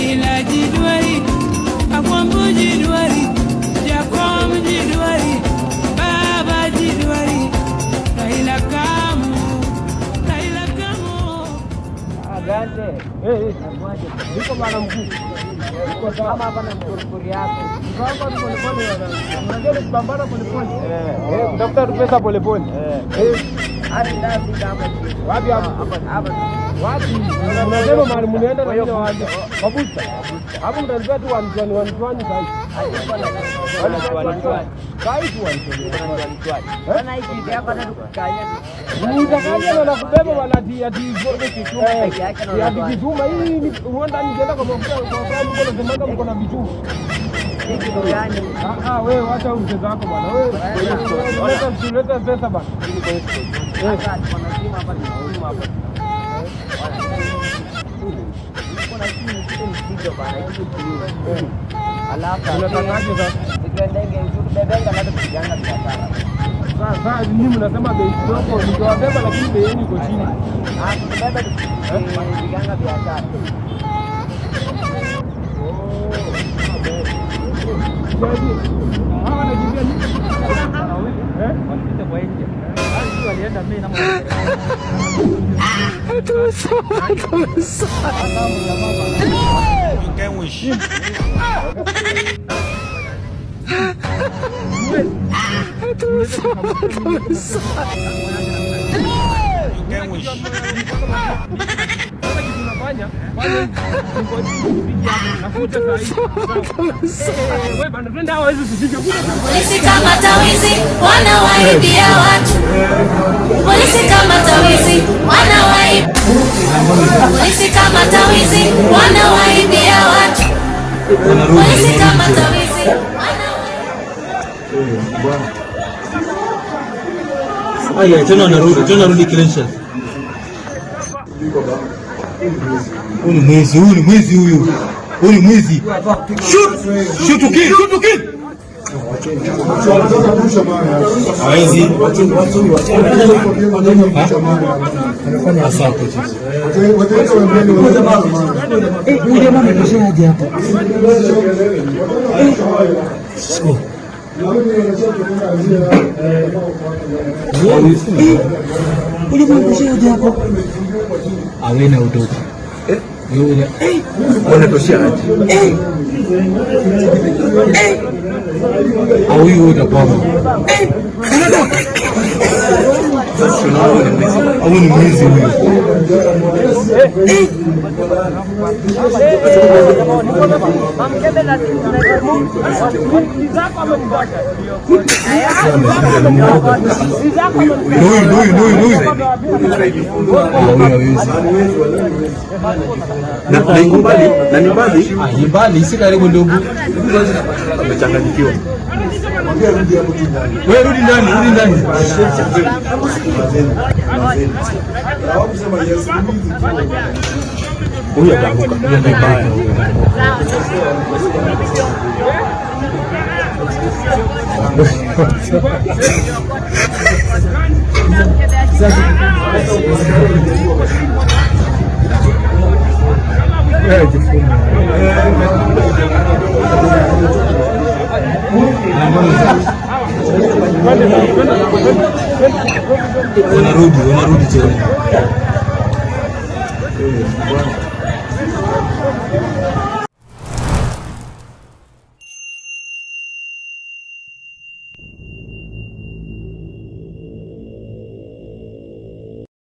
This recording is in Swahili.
Raila Jidwari, Akwambo Jidwari, Jakom Jidwari, Baba Jidwari, Raila Kamu, Raila Kamu. Agante. Niko bana mkuu. Niko kama hapa na mkurukuri yako. Baba polepole unajua kupambana polepole. Daktari pesa polepole. Hadi ndazi kama wapi hapa. Wapi? Unasema mahali mnaenda na wale waje. Mabuta. Hapo mtaanza tu wanitwani sasa. Bana hiki hapa na tukanya. Mtakaje na kubeba wanatia ya kituma hii uenda ningenda kwa mafuta kwa sababu kuna semanga mko na vitu. Wewe acha mchezo wako bwana. Wewe leta pesa bwana. Alafu unatangaje sasa? Nikiendege bebanga na kupigana biashara. Sasa nyinyi mnasema bei kidogo ndio beba lakini bei yenu iko chini. Beba kupigana biashara. Hawa wanajibia nini? Wanapita kwa nje. Hadi walienda mimi na mama. You can wish. You can wish. Polisi kama tawizi wanawaibia watu. Polisi kama tawizi wanawaibia. Polisi kama tawizi wanawaibia watu. Polisi kama tawizi wanawaibia. Tena narudi Kilensha. Huyu ni mwizi huyu. Huyu ni mwizi. Shoot to kill. Hawezi. Anafanya asante sasa. Huyu jamaa amekoshaje hapa? Huyu jamaa amekoshaje hapa? Awena utoka. Yule wanatoshia aje? Au huyu utapoma. Au ni mwizi huyu. Na ni mbali si karibu ndugu. Amechanganyikiwa. Wewe rudi ndani. Huyu ataanguka. Wanarudi tena.